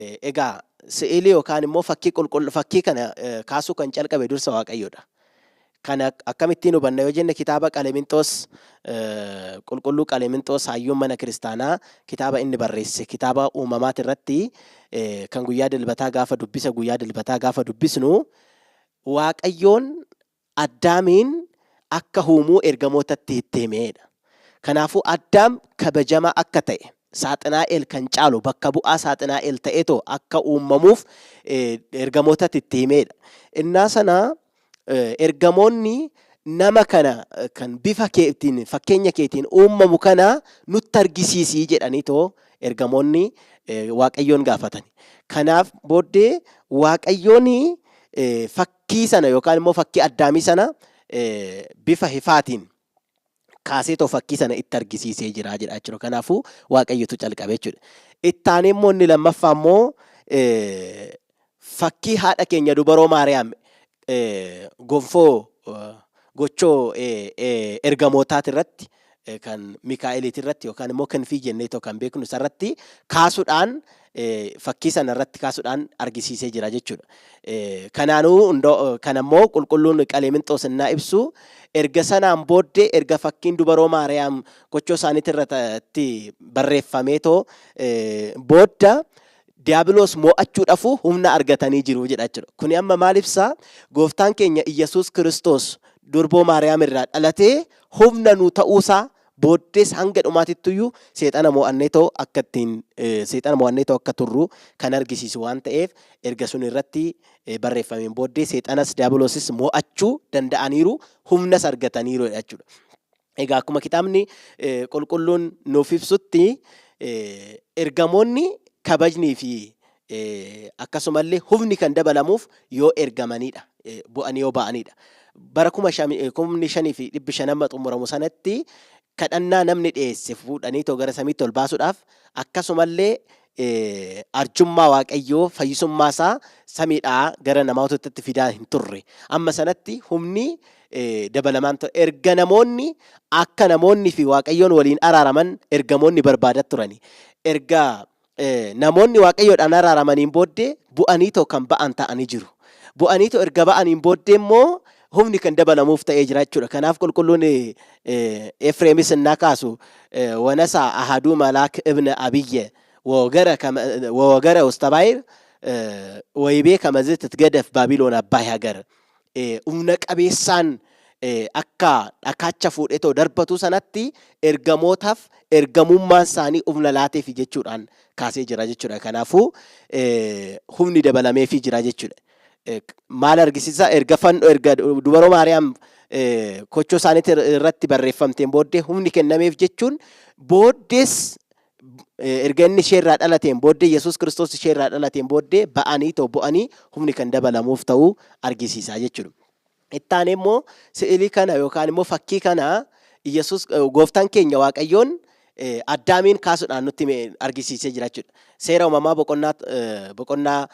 Egaa si'ilii yookaan immoo fakkii kana kaasuu kan calqabe dursa Waaqayyoodha. Kana akkamittiin hubanna yoo jenne kitaaba Qaleminxoos qulqulluu Qaleminxoos hayyuun mana kiristaanaa kitaaba inni barreesse kitaaba uumamaati irratti kan guyyaa dilbataa gaafa dubbisnu Waaqayyoon Addaamiin akka uumuu ergamootatti itti himedha. Kanaafuu Addaam kabajamaa akka ta'e Saaxinaa'eel kan caalu bakka bu'aa Saaxinaa'eel ta'eetoo akka uumamuuf ergamootatti itti himedha. Innaa sana ergamoonni nama kana kan bifa keetiin fakkeenya keetiin uumamu kana nutti argisiisii jedhaniitoo ergamoonni Waaqayyoon gaafatan. Kanaaf booddee Waaqayyoon fakkii sana yookaan immoo fakkii Addaamii sana bifa ifaatiin kaaseetoo fakkii sana itti argisiisee jira jedha jechuudha. Kanaafuu Waaqayyotu calqabe jechuudha. Itti aanee immoo inni lammaffaa immoo fakkii haadha keenya dubaroo Maariyaam gonfoo gochoo ergamootaati irratti kan Mikaa'eliiti irratti yookaan immoo kanfii jenneetoo kan beeknu isarratti kaasuudhaan fakkii sana irratti kaasuudhaan argisiisee jira jechuudha. Kanaanuu kanammoo qulqulluun Qaleminxoos innaa ibsu erga sanaan booddee erga fakkiin dubaroo Maariyaam gochoo isaaniitti irratti barreeffameetoo booda Diiyaabiloos mo'achuudhaaf humna argatanii jiru jedha jechuudha. Kuni amma maal ibsaa? Gooftaan keenya Iyyasuus Kiristoos durboo Maariyaam irraa dhalatee humna nu ta'uusaa booddees hanga dhumaatittuyyuu seexana mo'anneetoo akka turru kan argisiisu waan ta'eef erga sun irratti barreeffameen booddee seexanas Diiyaabiloosis mo'achuu danda'aniiru humnas argataniiru jechuudha. Egaa akkuma kitaabni qulqulluun nuuf ibsutti ergamoonni kabajnii fi akkasumallee humni kan dabalamuuf yoo ergamanidha. Bu'anii yoo ba'anidha. Bara 5,500 xumuramu sanatti kadhannaa namni dhiyeesse fuudhanii gara samiitti ol baasuudhaaf akkasumallee arjummaa Waaqayyoo fayyisummaa isaa samiidhaa gara namootaatti fidaa hin turre. Amma sanatti humni dabalamaan erga namoonni akka namoonni fi Waaqayyoon waliin araaraman ergamoonni barbaadaa turani. Erga namoonni Waaqayyoodhaan araaramaniin booddee bu'anii kan ba'an ta'anii jiru. Bu'anii erga ba'aniin booddee immoo humni kan dabalamuuf ta'ee jira jechuudha. Kanaaf qulqulluun Efreemis innaa kaasu wanasaa ahaduu malaak ibna abiyye wogara ustabaayir waybee kamazit titgadaf baabiloon abbaa hagar humna qabeessaan akka dhakaacha fuudhetoo darbatu sanatti ergamootaaf ergamummaan isaanii humna laateef jechuudhaan kaasee jira jechuudha. Kanaafuu humni dabalameefii jira jechuudha. Maal argisiisa? Erga dubaroo Maariyaam kochoo isaaniitti irratti barreeffamteen booddee humni kennameef jechuun booddees erga inni isheerraa dhalateen booddee Yesuus Kiristoos isheerraa dhalateen booddee bu'anii humni kan dabalamuuf ta'uu argisiisa jechuudha. Itti aanee immoo si'ilii kana yookaan immoo fakkii kana Yesuus gooftaan keenya Waaqayyoon Addaamiin kaasuudhaan nutti argisiisee jira jechuudha. Seera uumamaa boqonnaa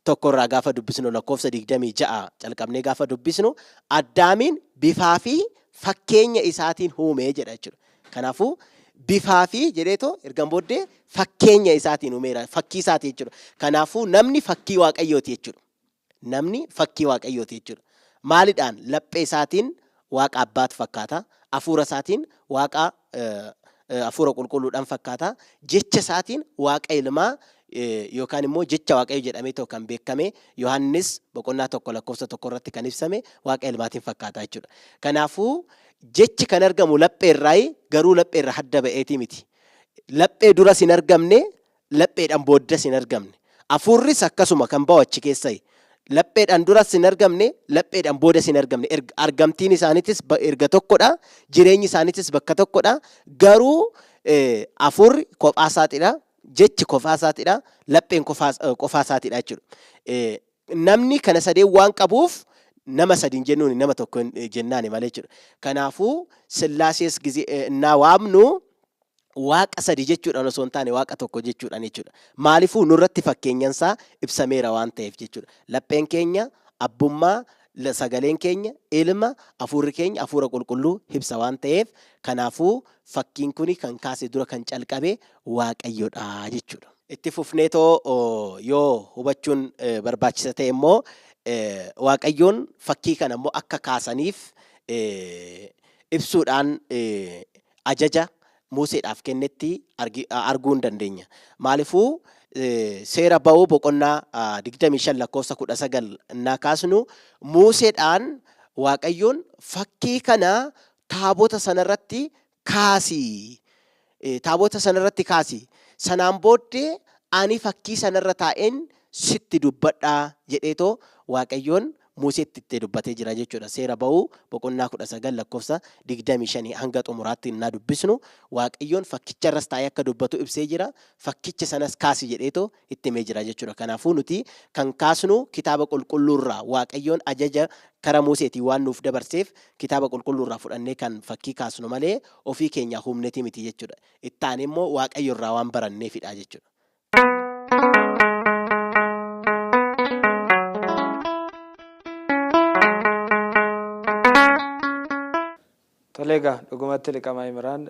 tokkorraa gaafa dubbisnu lakkoofsa 26 calqabnee gaafa dubbisnu Addaamiin bifaa fi fakkeenya isaatiin uumee jedha jechuudha. Kanaafuu bifaa fi jedheetoo ergan booddee fakkeenya isaatiin uumeera fakkii isaati jechuudha. Kanaafuu namni fakkii Waaqayyooti jechuudha. Namni fakkii Waaqayyooti jechuudha. Maalidhaan? Laphee isaatiin Waaqa Abbaatu fakkaata. Hafuura isaatiin Waaqa hafuura qulqulluudhaan fakkaata. Jecha isaatiin Waaqa Ilmaa yookaan immoo jecha Waaqayyo jedhamee kan beekame Yohaannis boqonnaa 1 lakkoofsa 1 irratti kan ibsame Waaqa Ilmaatiin fakkaata jechuudha. Kanaafuu jechi kan argamu lapheerraa garuu lapheerraa hadda ba'eetii miti. Laphee duras hin argamne, lapheedhaan booddas hin argamne. Hafuurris akkasuma kan ba'u achi keessa. Lapheedhaan duras hin argamne, lapheedhaan boodas hin argamne. Argamtiin isaaniitis erga tokkodha, jireenyi isaaniitis bakka tokkodha. Garuu hafuurri kophaa isaatiidha. Jechi kophaa isaatiidha. Lapheen kophaa isaatiidha jechuudha. Namni kana sadeen waan qabuuf nama sadiin jennuun nama tokko jennaani malee jechuudha. Kanaafuu Sillaasees innaa waamnu Waaqa sadi jechuudhaan osoo hin taane Waaqa tokko jechuudhaan jechuudha. Maaliifuu nurratti fakkeenyansaa ibsameera waan ta'eef jechuudha. Lapheen keenya abbummaa, sagaleen keenya ilma, hafuurri keenya hafuura qulqulluu ibsa waan ta'eef kanaafuu fakkiin kuni kan kaase dura kan calqabe Waaqayyoodha jechuudha. itti fufneetoo yoo hubachuun barbaachisa ta'e immoo Waaqayyoon fakkii kana immoo akka kaasaniif ibsuudhaan ajaja Museedhaaf kennetti arguu hin dandeenya. Maaliifuu seera ba'uu boqonnaa 25 lakkoofsa 19 innaa kaasnu Museedhaan Waaqayyoon fakkii kana taabota sanarratti kaasii. Taabota sanarratti kaasii. Sanaan booddee ani fakkii sanarra taa'een sitti dubbadhaa jedheetoo Waaqayyoon Museetti itti dubbatee jira jechuudha. Seera ba'uu boqonnaa 19 lakkoofsa 25 hanga xumuraatti innaa dubbisnu Waaqayyoon fakkicharras taa'ee akka dubbatu ibsee jira. Fakkicha sanas kaasi jedheetoo itti himee jira jechuudha. Kanaafuu nuti kan kaasnu kitaaba qulqulluurraa Waaqayyoon ajaja karaa Museetiin waan nuuf dabarseef kitaaba qulqulluurraa fudhannee kan fakkii kaasnu malee ofii keenya humnetii miti jechuudha. Itti aanee immoo Waaqayyoorraa waan baranneefidha jechuudha. Tolega dhugumatti liqamaa Imiraan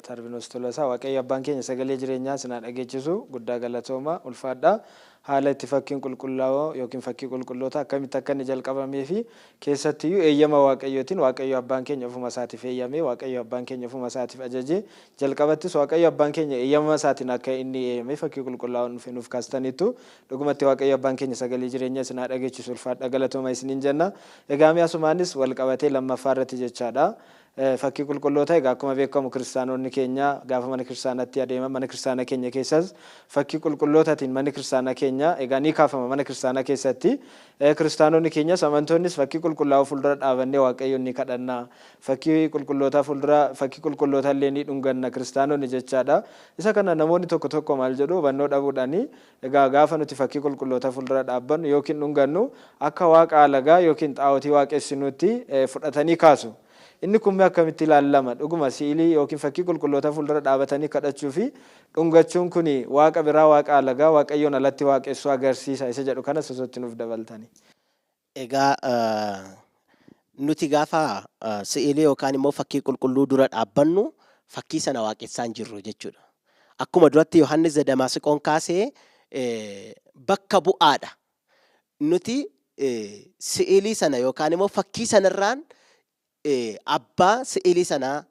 Tarbinos Tolosaa Waaqayyo abbaan keenya sagalee jireenyaa sinaa dhageechisu guddaa galatooma ulfaadhaa. Haala itti fakkiin qulqullaa'oo yookiin fakkii qulqulloota akkamitti akka inni jalqabamee fi keessattiyyuu eeyyama Waaqayyootiin Waaqayyo abbaan keenya ofuma isaatiif eeyyamee Waaqayyo abbaan keenya ofuma isaatiif ajajee jalqabattis Waaqayyo abbaan keenya eeyyama isaatiin akka inni eeyyamee fakkii qulqullaa'oon nuuf kaastaniitu dhugumatti Waaqayyo abbaan keenya sagalee jireenyaa sinaa dhageechisu ulfaadhaa galatooma isiniin jenna. Egaa mi'asumaanis wal qabatee lammaffaa irratti jechaadha. Fakkii qulqulloota egaa akkuma beekamu kiristaanonni keenya gaafa mana kiristaanaatti adeeman mana kiristaana keenya keessas fakkii qulqullootaatiin manni kiristaana keenya egaa ni kaafama mana kiristaana keessatti kiristaanonni keenya amantoonnis fakkii qulqullaa'oo fuuldura dhaabannee Waaqayyoon ni kadhanna fakkii qulqullootaa fuuldura fakkii qulqullootaa illee ni dhunganna kiristaanonni jechaadha. Isa kana namoonni tokko maal jedhu hubannoo dhabuudhaani egaa gaafa nuti fakkii qulqullootaa fuuldura dhaabbannu yookiin dhungannu akka waaqa alagaa yookiin xaa'otii waaqessinuutti fudhatanii kaasu. Inni kun akkamitti ilaalama dhuguma siilii yookiin fakkii qulqulloota fuuldura dhaabatanii kadhachuu fi dhungachuun kun waaqa biraa waaqa alagaa Waaqayyoon alatti waaqessuu agarsiisa isa jedhu kana sosotti nuuf dabaltani. Egaa nuti gaafa siilii yookaan immoo fakkii qulqulluu dura dhaabbannu fakkii sana waaqessaa hin jirru jechuudha. Akkuma duratti Yohaannis Damaasqoon kaasee bakka bu'aadha. Nuti siilii sana yookaan immoo fakkii sanarraan abbaa si'ilii sanaa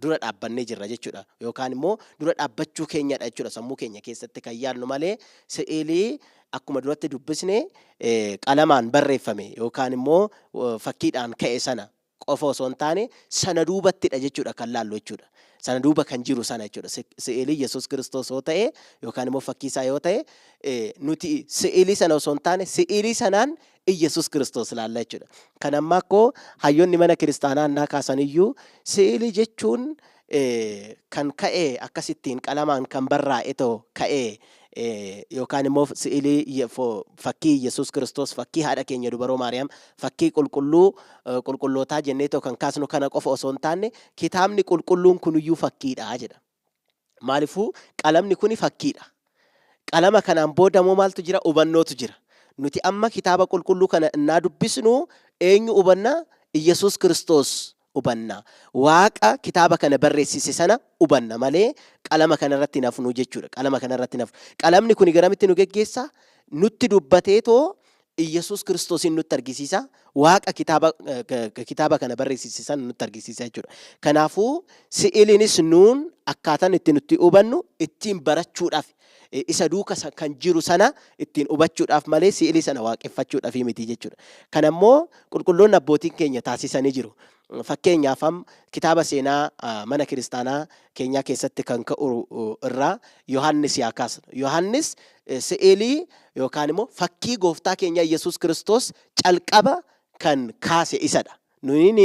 dura dhaabbannee jirra jechuudha. Yookaan immoo dura dhaabbachuu keenyadha jechuudha. Sammuu keenya keessatti kan yaadnu malee si'ilii akkuma duratti dubbisne qalamaan barreeffame yookaan immoo fakkiidhaan ka'e sana qofa osoo hin taane sana duubattidha jechuudha kan laallu jechuudha. Sana duuba kan jiru sana jechuudha. Si'ilii Yesuus Kiristoos yoo ta'e yookaan immoo fakkii isaa yoo ta'e nuti si'ilii sana osoo hin taane si'ilii sanaan Yesuus Kiristoos ilaalla jechuudha. Kan amma akkoo hayyoonni mana kiristaanaa annaa kaasaniyyuu si'ilii jechuun kan ka'e akkasittiin qalamaan kan barraa'e ta'u ka'e yookaan immoo si'ilii fakkii Yesuus Kiristoos fakkii haadha keenya dubaroo Maariyaam fakkii qulqullootaa jennee ta'u kan kaasnu kana qofa osoo hin taane kitaabni qulqulluun kuniyyuu fakkiidha jedha. Maaliifuu qalamni kuni fakkiidha. Qalama kanaan boodamoo maaltu jira? Hubannootu jira. Nuti amma kitaaba qulqulluu kana innaa dubbisnu eenyu hubanna? Yesuus Kiristoos hubanna. Waaqa kitaaba kana barreessise sana hubanna malee qalama kanarratti nafnu jechuudha. Qalama kanarratti nafnu. Qalamni kun garamitti nu geggeessa? Nutti dubbateetoo Yesuus Kiristoosin nutti argisiisa. Waaqa kitaaba kana barreessise sana nutti argisiisa jechuudha. Kanaafuu si'iliinis nuun akkaataan itti nutti hubannu ittiin barachuudhaaf isa duuka kan jiru sana ittiin hubachuudhaaf malee si'ilii sana waaqeffachuudhaaf miti jechuudha. Kan ammoo qulqulloonni abbootiin keenya taasisanii jiru. Fakkeenyaaf kitaaba seenaa mana kiristaanaa keenyaa keessatti kan ka'u irraa Yohaannis yaa kaasnu. Yohaannis si'ilii yookaan immoo fakkii gooftaa keenya Yesuus Kiristoos calqaba kan kaase isadha. Nuni